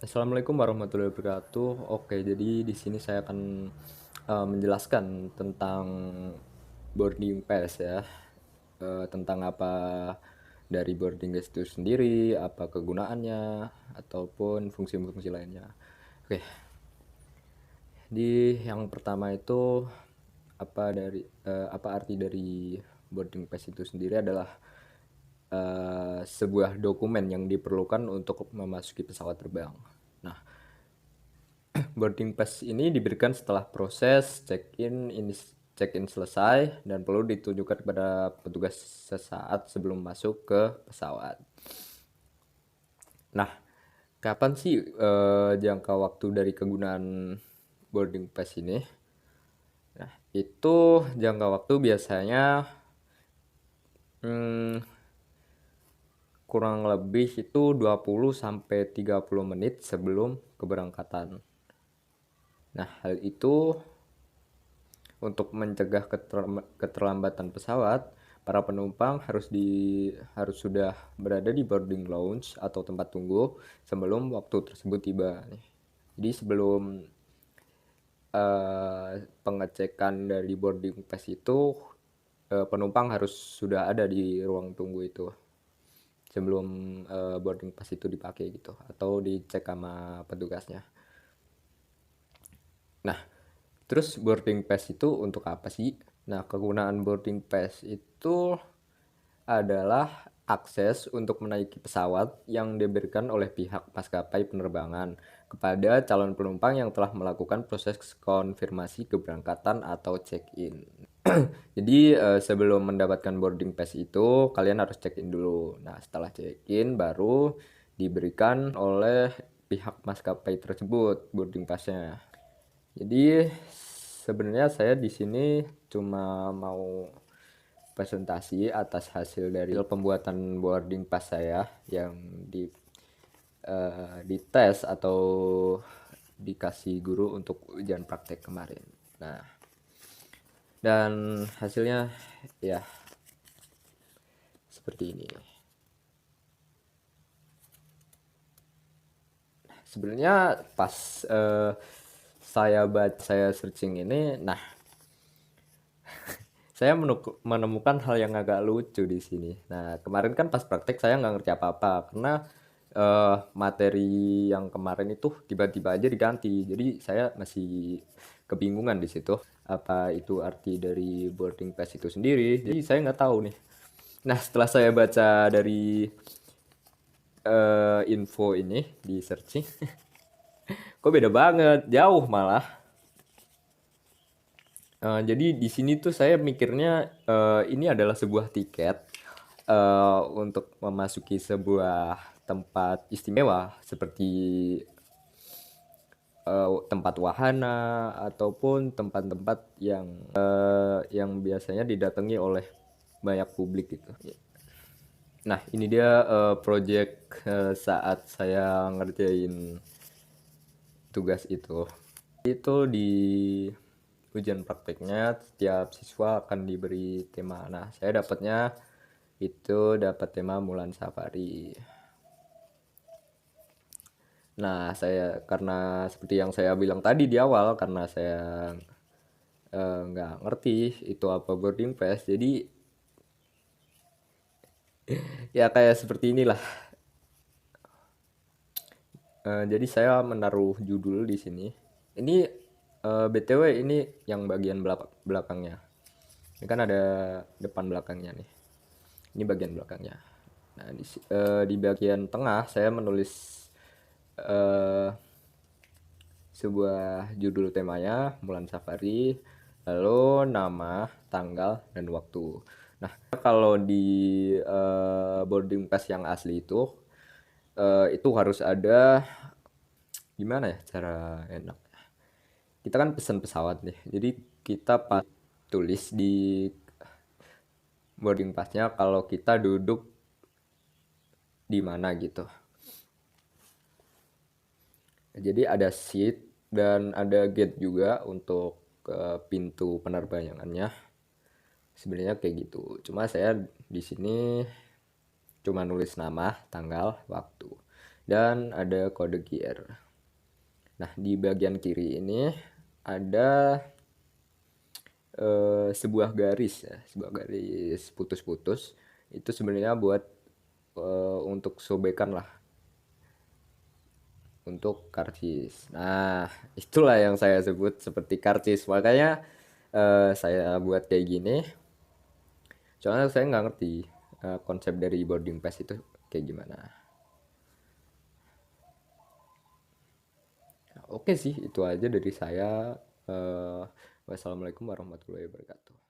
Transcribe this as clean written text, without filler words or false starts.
Assalamualaikum warahmatullahi wabarakatuh. Oke, jadi di sini saya akan menjelaskan tentang boarding pass ya. Tentang apa dari boarding pass itu sendiri, apa kegunaannya, ataupun fungsi-fungsi lainnya. Oke, di yang pertama itu apa arti dari boarding pass itu sendiri adalah sebuah dokumen yang diperlukan untuk memasuki pesawat terbang. Nah, boarding pass ini diberikan setelah proses check-in selesai dan perlu ditunjukkan kepada petugas sesaat sebelum masuk ke pesawat. Nah, kapan sih jangka waktu dari kegunaan boarding pass ini? Nah, itu jangka waktu biasanya hmm, kurang lebih itu 20 sampai 30 menit sebelum keberangkatan. Nah, hal itu untuk mencegah keterlambatan pesawat, para penumpang harus sudah berada di boarding lounge atau tempat tunggu sebelum waktu tersebut tiba. Jadi sebelum pengecekan dari boarding pass itu, penumpang harus sudah ada di ruang tunggu itu sebelum boarding pass itu dipakai gitu atau dicek sama petugasnya. Nah, terus boarding pass itu untuk apa sih? Nah, kegunaan boarding pass itu adalah akses untuk menaiki pesawat yang diberikan oleh pihak maskapai penerbangan kepada calon penumpang yang telah melakukan proses konfirmasi keberangkatan atau check-in. Jadi sebelum mendapatkan boarding pass itu kalian harus check-in dulu. Nah, setelah check-in baru diberikan oleh pihak maskapai tersebut boarding pass-nya. Jadi sebenarnya saya di sini cuma mau presentasi atas hasil dari pembuatan boarding pass saya yang dites atau dikasih guru untuk ujian praktek kemarin. Nah, dan hasilnya ya seperti ini. Sebenarnya pas saya searching ini, nah saya menemukan hal yang agak lucu di sini. Nah, kemarin kan pas praktek saya nggak ngerti apa-apa karena materi yang kemarin itu tiba-tiba aja diganti. Jadi saya masih kebingungan di situ. Apa itu arti dari boarding pass itu sendiri? Jadi saya nggak tahu nih. Nah, setelah saya baca dari info ini di searching, kok beda banget, jauh malah. Jadi di sini tuh saya mikirnya ini adalah sebuah tiket untuk memasuki sebuah tempat istimewa seperti tempat wahana ataupun tempat-tempat yang biasanya didatangi oleh banyak publik gitu. Nah, ini dia project saat saya ngerjain tugas itu. Itu di ujian prakteknya setiap siswa akan diberi tema. Nah, saya dapatnya itu dapat tema Mulan Safari. Nah, saya karena seperti yang saya bilang tadi di awal, karena saya nggak ngerti itu apa boarding pass, jadi ya kayak seperti inilah. Jadi saya menaruh judul di sini. Ini BTW ini yang bagian belakangnya. Ini kan ada depan belakangnya nih. Ini bagian belakangnya. Nah, di bagian tengah saya menulis eh, sebuah judul temanya Mulan Safari, lalu nama, tanggal, dan waktu. Nah, kalau di boarding pass yang asli itu harus ada gimana ya cara enak. Kita kan pesan pesawat nih, jadi kita tulis di boarding passnya kalau kita duduk di mana gitu. Jadi ada seat dan ada gate juga untuk pintu penerbangannya. Sebenarnya kayak gitu. Cuma saya di sini cuma nulis nama, tanggal, waktu. dan ada kode QR. Nah, di bagian kiri ini ada sebuah garis ya, sebuah garis putus-putus. Itu sebenarnya buat untuk sobekan lah, untuk karcis. Nah, itulah yang saya sebut seperti karcis. Makanya saya buat kayak gini. Soalnya saya nggak ngerti konsep dari boarding pass itu kayak gimana. Nah, oke sih, itu aja dari saya. Wassalamualaikum warahmatullahi wabarakatuh.